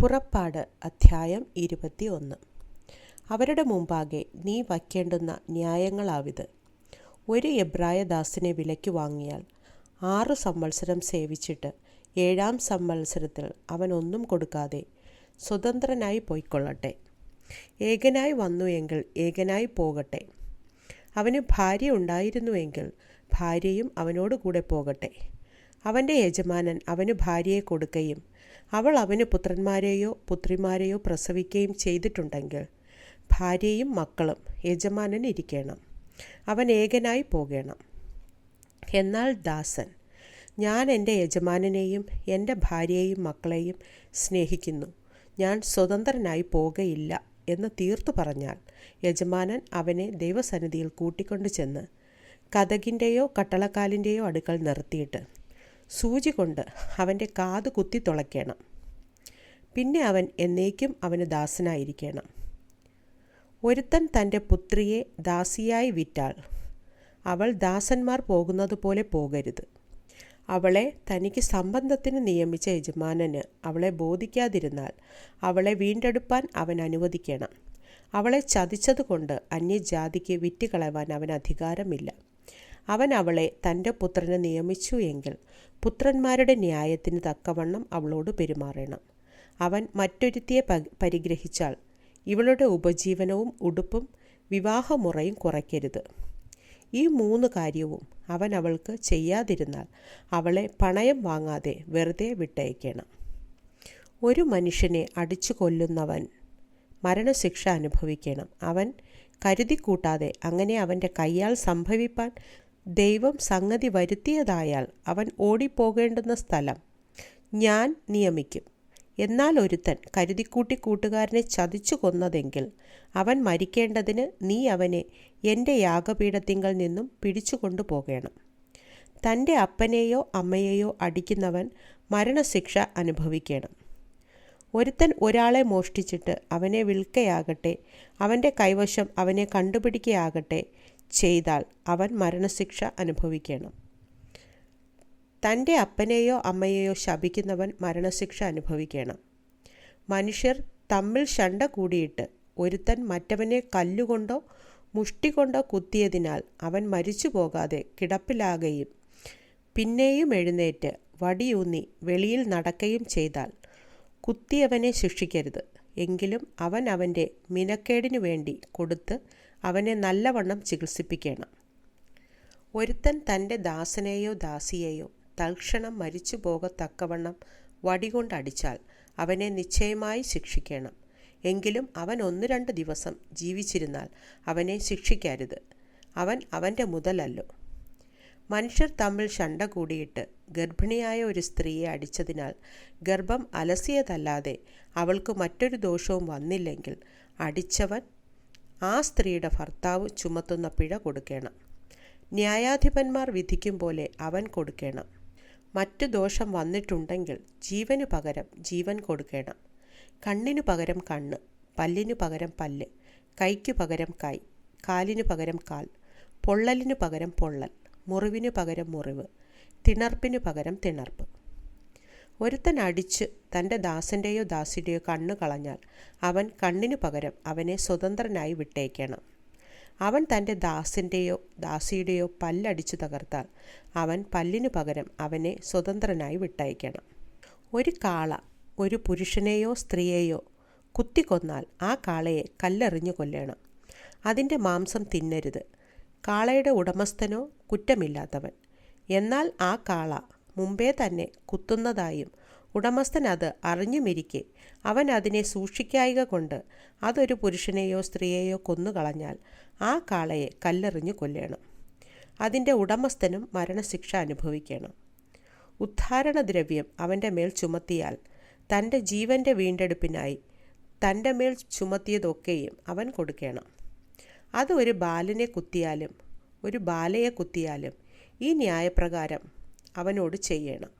പുറപ്പാട് അധ്യായം 21. അവരുടെ മുമ്പാകെ നീ വയ്ക്കേണ്ടുന്ന ന്യായങ്ങളാവിത്. ഒരു എബ്രായദാസനെ വിലയ്ക്ക് വാങ്ങിയാൽ 6 സംവത്സരം സേവിച്ചിട്ട് 7-ാം സംവത്സരത്തിൽ അവൻ ഒന്നും കൊടുക്കാതെ സ്വതന്ത്രനായി പോയിക്കൊള്ളട്ടെ. ഏകനായി വന്നു എങ്കിൽ ഏകനായി പോകട്ടെ. അവന് ഭാര്യ ഉണ്ടായിരുന്നുവെങ്കിൽ ഭാര്യയും അവനോട് കൂടെ പോകട്ടെ. അവൻ്റെ യജമാനൻ അവന് ഭാര്യയെ കൊടുക്കുകയും അവൾ അവന് പുത്രന്മാരെയോ പുത്രിമാരെയോ പ്രസവിക്കുകയും ചെയ്തിട്ടുണ്ടെങ്കിൽ ഭാര്യയും മക്കളും യജമാനൻ ഇരിക്കണം. അവൻ ഏകനായി പോകണം. എന്നാൽ ദാസൻ, ഞാൻ എൻ്റെ യജമാനനെയും എൻ്റെ ഭാര്യയെയും മക്കളെയും സ്നേഹിക്കുന്നു, ഞാൻ സ്വതന്ത്രനായി പോകയില്ല എന്ന് തീർത്തു പറഞ്ഞാൽ യജമാനൻ അവനെ ദൈവസന്നിധിയിൽ കൂട്ടിക്കൊണ്ടു ചെന്ന് കതകിൻ്റെയോ കട്ടളക്കാലിൻ്റെയോ അടുക്കൽ നിർത്തിയിട്ട് സൂചി കൊണ്ട് അവൻ്റെ കാത് കുത്തി തുളയ്ക്കണം. പിന്നെ അവൻ എന്നേക്കും അവന് ദാസനായിരിക്കണം. ഒരുത്തൻ തൻ്റെ പുത്രിയെ ദാസിയായി വിറ്റാൽ അവൾ ദാസന്മാർ പോകുന്നത് പോലെ പോകരുത്. അവളെ തനിക്ക് സംബന്ധത്തിന് നിയമിച്ച യജമാനന് അവളെ ബോധിക്കാതിരുന്നാൽ അവളെ വീണ്ടെടുപ്പാൻ അവൻ അനുവദിക്കണം. അവളെ ചതിച്ചതുകൊണ്ട് അന്യജാതിക്ക് വിറ്റുകളയുവാൻ അവന് അധികാരമില്ല. അവൻ അവളെ തൻ്റെ പുത്രന് നിയമിച്ചു എങ്കിൽ പുത്രന്മാരുടെ ന്യായത്തിന് തക്കവണ്ണം അവളോട് പെരുമാറണം. അവൻ മറ്റൊരുത്തിയെ പരിഗ്രഹിച്ചാൽ ഇവളുടെ ഉപജീവനവും ഉടുപ്പും വിവാഹമുറയും കുറയ്ക്കരുത്. ഈ 3 കാര്യവും അവൻ അവൾക്ക് ചെയ്യാതിരുന്നാൽ അവളെ പണയം വാങ്ങാതെ വെറുതെ വിട്ടയക്കണം. ഒരു മനുഷ്യനെ അടിച്ചു കൊല്ലുന്നവൻ മരണശിക്ഷ അനുഭവിക്കണം. അവൻ കരുതിക്കൂട്ടാതെ അങ്ങനെ അവൻ്റെ കയ്യാൽ സംഭവിപ്പാൻ ദൈവം സംഗതി വരുത്തിയതായാൽ അവൻ ഓടിപ്പോകേണ്ടുന്ന സ്ഥലം ഞാൻ നിയമിക്കും. എന്നാൽ ഒരുത്തൻ കരുതിക്കൂട്ടി കൂട്ടുകാരനെ ചതിച്ചു കൊന്നതെങ്കിൽ അവൻ മരിക്കേണ്ടതിന് നീ അവനെ എൻ്റെ യാഗപീഠത്തിങ്കൽ നിന്നും പിടിച്ചു കൊണ്ടുപോകണം. തൻ്റെ അപ്പനെയോ അമ്മയെയോ അടിക്കുന്നവൻ മരണശിക്ഷ അനുഭവിക്കണം. ഒരുത്തൻ ഒരാളെ മോഷ്ടിച്ചിട്ട് അവനെ വിൽക്കയാകട്ടെ അവൻ്റെ കൈവശം അവനെ കണ്ടുപിടിക്കുകയാകട്ടെ ചെയ്താൽ അവൻ മരണശിക്ഷ അനുഭവിക്കണം. തൻ്റെ അപ്പനെയോ അമ്മയെയോ ശപിക്കുന്നവൻ മരണശിക്ഷ അനുഭവിക്കണം. മനുഷ്യർ തമ്മിൽ ശണ്ട കൂടിയിട്ട് ഒരുത്തൻ മറ്റവനെ കല്ലുകൊണ്ടോ മുഷ്ടികൊണ്ടോ കുത്തിയതിനാൽ അവൻ മരിച്ചു പോകാതെ കിടപ്പിലാകുകയും പിന്നെയും എഴുന്നേറ്റ് വടിയൂന്നി വെളിയിൽ നടക്കുകയും ചെയ്താൽ കുത്തിയവനെ ശിക്ഷിക്കരുത്. എങ്കിലും അവൻ അവൻ്റെ മിനക്കേടിനു വേണ്ടി കൊടുത്ത് അവനെ നല്ലവണ്ണം ചികിത്സിപ്പിക്കണം. ഒരുത്തൻ തൻ്റെ ദാസനെയോ ദാസിയെയോ തൽക്ഷണം മരിച്ചു പോകത്തക്കവണ്ണം വടികൊണ്ടടിച്ചാൽ അവനെ നിശ്ചയമായി ശിക്ഷിക്കണം. എങ്കിലും അവൻ 1-2 ദിവസം ജീവിച്ചിരുന്നാൽ അവനെ ശിക്ഷിക്കരുത്. അവൻ അവൻ്റെ മുതലല്ലോ. മനുഷ്യർ തമ്മിൽ ശണ്ട കൂടിയിട്ട് ഗർഭിണിയായ ഒരു സ്ത്രീയെ അടിച്ചതിനാൽ ഗർഭം അലസിയതല്ലാതെ അവൾക്ക് മറ്റൊരു ദോഷവും വന്നില്ലെങ്കിൽ അടിച്ചവൻ ആ സ്ത്രീയുടെ ഭർത്താവ് ചുമത്തുന്ന പിഴ കൊടുക്കണം. ന്യായാധിപന്മാർ വിധിക്കും പോലെ അവൻ കൊടുക്കണം. മറ്റു ദോഷം വന്നിട്ടുണ്ടെങ്കിൽ ജീവനു പകരം ജീവൻ കൊടുക്കണം. കണ്ണിനു പകരം കണ്ണ്, പല്ലിനു പകരം പല്ല്, കൈക്കു പകരം കൈ, കാലിനു പകരം കാൽ, പൊള്ളലിനു പകരം പൊള്ളൽ, മുറിവിനു പകരം മുറിവ്, തിണർപ്പിനു പകരം തിണർപ്പ്. ഒരുത്തൻ അടിച്ച് തൻ്റെ ദാസൻ്റെയോ ദാസിയുടെയോ കണ്ണ് കളഞ്ഞാൽ അവൻ കണ്ണിനു പകരം അവനെ സ്വതന്ത്രനായി വിട്ടേക്കണം. അവൻ തൻ്റെ ദാസൻ്റെയോ ദാസിയുടെയോ പല്ലടിച്ചു തകർത്താൽ അവൻ പല്ലിനു പകരം അവനെ സ്വതന്ത്രനായി വിട്ടയക്കണം. ഒരു കാള ഒരു പുരുഷനെയോ സ്ത്രീയെയോ കുത്തിക്കൊന്നാൽ ആ കാളയെ കല്ലെറിഞ്ഞു കൊല്ലണം. അതിൻ്റെ മാംസം തിന്നരുത്. കാളയുടെ ഉടമസ്ഥനോ കുറ്റമില്ലാത്തവൻ. എന്നാൽ ആ കാള മുമ്പേ തന്നെ കുത്തുന്നതായും ഉടമസ്ഥൻ അത് അറിഞ്ഞുമിരിക്കെ അവൻ അതിനെ സൂക്ഷിക്കായ്ക കൊണ്ട് അതൊരു പുരുഷനെയോ സ്ത്രീയെയോ കൊന്നുകളഞ്ഞാൽ ആ കാളയെ കല്ലെറിഞ്ഞു കൊല്ലണം. അതിൻ്റെ ഉടമസ്ഥനും മരണശിക്ഷ അനുഭവിക്കണം. ഉദ്ധാരണദ്രവ്യം അവൻ്റെ മേൽ ചുമത്തിയാൽ തൻ്റെ ജീവൻ്റെ വീണ്ടെടുപ്പിനായി തൻ്റെ മേൽ ചുമത്തിയതൊക്കെയും അവൻ കൊടുക്കണം. അത് ഒരു ബാലനെ കുത്തിയാലും ഒരു ബാലയെ കുത്തിയാലും ഈ ന്യായപ്രകാരം അവനോട് ചെയ്യണം.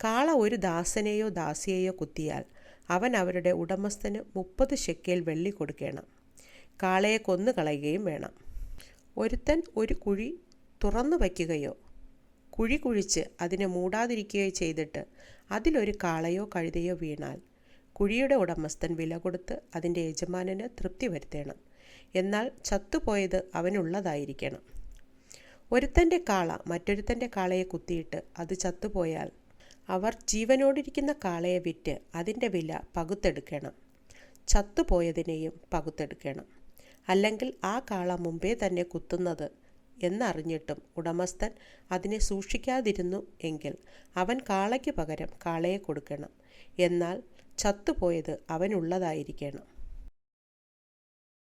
കാള ഒരു ദാസനെയോ ദാസിയെയോ കുത്തിയാൽ അവൻ അവരുടെ ഉടമസ്ഥന് 30 ശെക്കേൽ വെള്ളി കൊടുക്കണം. കാളയെ കൊന്നുകളയുകയും വേണം. ഒരുത്തൻ ഒരു കുഴി തുറന്നു വയ്ക്കുകയോ കുഴി കുഴിച്ച് അതിനെ മൂടാതിരിക്കുകയോ ചെയ്തിട്ട് അതിലൊരു കാളയോ കഴുതയോ വീണാൽ കുഴിയുടെ ഉടമസ്ഥൻ വില കൊടുത്ത് അതിൻ്റെ യജമാനന് തൃപ്തി വരുത്തണം. എന്നാൽ ചത്തുപോയത് അവനുള്ളതായിരിക്കണം. ഒരുത്തൻ്റെ കാള മറ്റൊരുത്തൻ്റെ കാളയെ കുത്തിയിട്ട് അത് ചത്തുപോയാൽ അവർ ജീവനോടിരിക്കുന്ന കാളയെ വിറ്റ് അതിൻ്റെ വില പകുത്തെടുക്കണം. ചത്തുപോയതിനെയും പകുത്തെടുക്കണം. അല്ലെങ്കിൽ ആ കാള മുമ്പേ തന്നെ കുത്തുന്നത് എന്നറിഞ്ഞിട്ടും ഉടമസ്ഥൻ അതിനെ സൂക്ഷിക്കാതിരുന്നു എങ്കിൽ അവൻ കാളയ്ക്ക് പകരം കാളയെ കൊടുക്കണം. എന്നാൽ ചത്തുപോയത് അവനുള്ളതായിരിക്കണം.